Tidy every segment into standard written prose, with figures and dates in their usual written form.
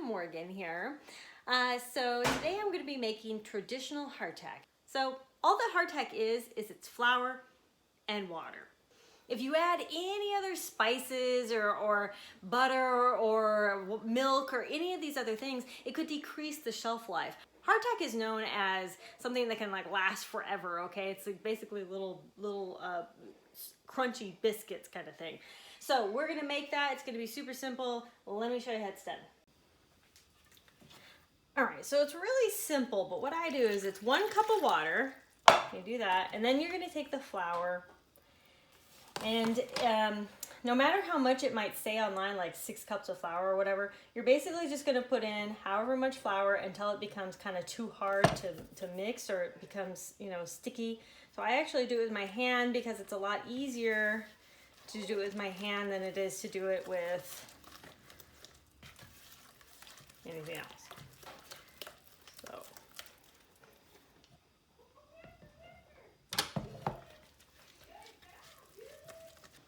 Morgan here. So today I'm going to be making traditional hardtack. So all that hardtack is it's flour and water. If you add any other spices or butter or milk or any of these other things, it could decrease the shelf life. Hardtack is known as something that can like last forever, okay? It's like basically little crunchy biscuits kind of thing. So we're gonna make that. It's gonna be super simple. Let me show you how it's done. All right, so it's really simple, but what I do is it's 1 cup of water. You do that, and then you're gonna take the flour, and no matter how much it might say online, like 6 cups of flour or whatever, you're basically just gonna put in however much flour until it becomes kind of too hard to mix, or it becomes, you know, sticky. So I actually do it with my hand because it's a lot easier to do it with my hand than it is to do it with anything else. So.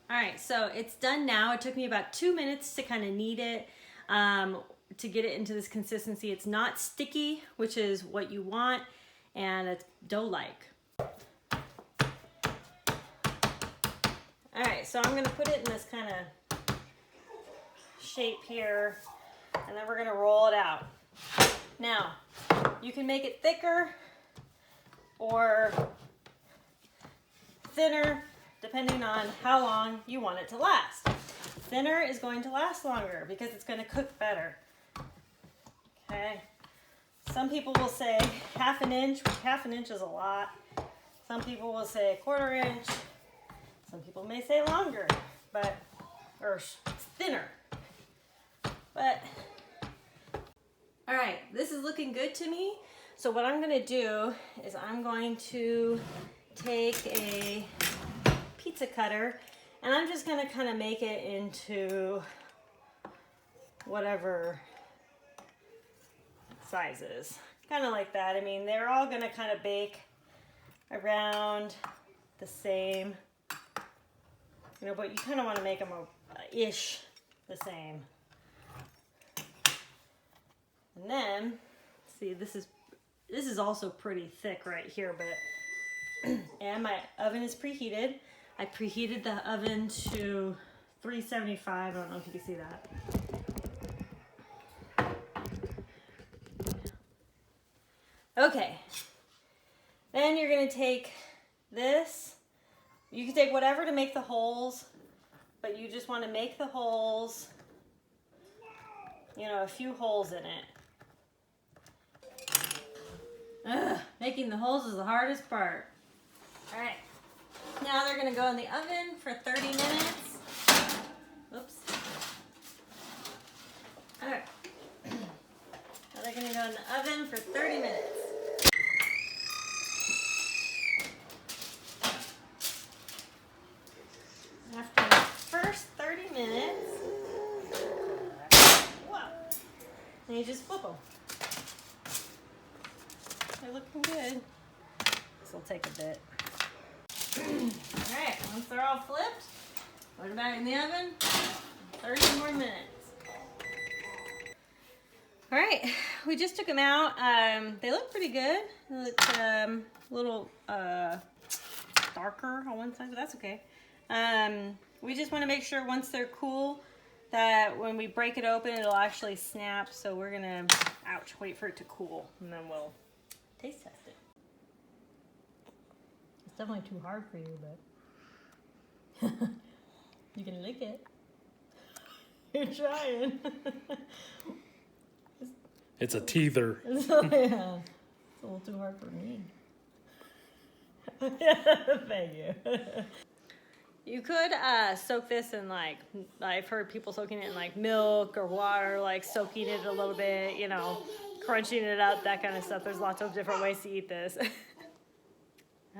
All right, so it's done now. It took me about 2 minutes to kind of knead it, to get it into this consistency. It's not sticky, which is what you want, and it's dough-like. All right, so I'm gonna put it in this kind of shape here, and then we're gonna roll it out. Now, you can make it thicker or thinner, depending on how long you want it to last. Thinner is going to last longer because it's going to cook better. Okay. Some people will say 1/2 inch, which 1/2 inch is a lot. Some people will say 1/4 inch. Some people may say longer, or thinner. But, all right, this is looking good to me. So what I'm going to do is I'm going to take a pizza cutter, and I'm just gonna kind of make it into whatever sizes, kind of like that. I mean, they're all gonna kind of bake around the same, you know, but you kind of want to make them ish the same. And then, see, this is also pretty thick right here, but and my oven is preheated. I preheated the oven to 375. I don't know if you can see that. Okay. Then you're going to take this. You can take whatever to make the holes, but you just want to make the holes, you know, a few holes in it. Making the holes is the hardest part. All right. Now they're going to go in the oven for 30 minutes. Oops. All right. Now they're going to go in the oven for 30 minutes. After the first 30 minutes, whoa, and you just flip them. They're looking good. This will take a bit. Alright, once they're all flipped, put it back in the oven, 30 more minutes. Alright, we just took them out. They look pretty good. They look a little darker on one side, but that's okay. We just want to make sure once they're cool that when we break it open, it'll actually snap. So we're going to, wait for it to cool, and then we'll taste test it. It's definitely too hard for you, but you can lick it. You're trying. It's a teether. Yeah, it's a little too hard for me. Thank you. You could soak this in, like, I've heard people soaking it in like milk or water, like soaking it a little bit, you know, crunching it up, that kind of stuff. There's lots of different ways to eat this.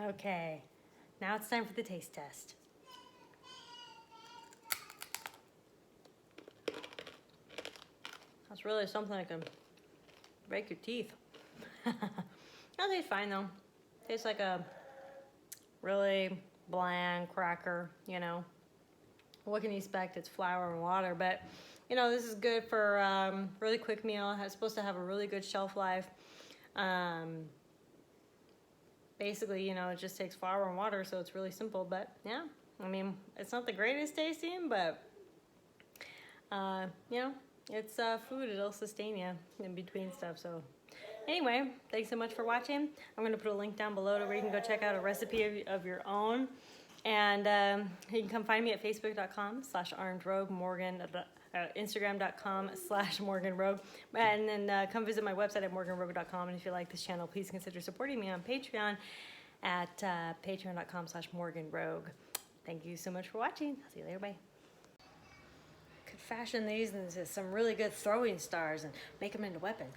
Okay, now it's time for the taste test. That's really something that can break your teeth. That tastes fine though. Tastes like a really bland cracker, you know. What can you expect? It's flour and water, but you know, this is good for really quick meal. It's supposed to have a really good shelf life. Basically, you know, it just takes flour and water, so it's really simple. But yeah, I mean, it's not the greatest tasting, but you know, it's food. It'll sustain you in between stuff. So anyway, thanks so much for watching. I'm going to put a link down below to where you can go check out a recipe of your own. And you can come find me at facebook.com/armedrogue, Morgan, Instagram.com/MorganRogue, and then come visit my website at morganrogue.com. And if you like this channel, please consider supporting me on Patreon at patreon.com/MorganRogue. Thank you so much for watching. I'll see you later. Bye. Could fashion these into some really good throwing stars and make them into weapons.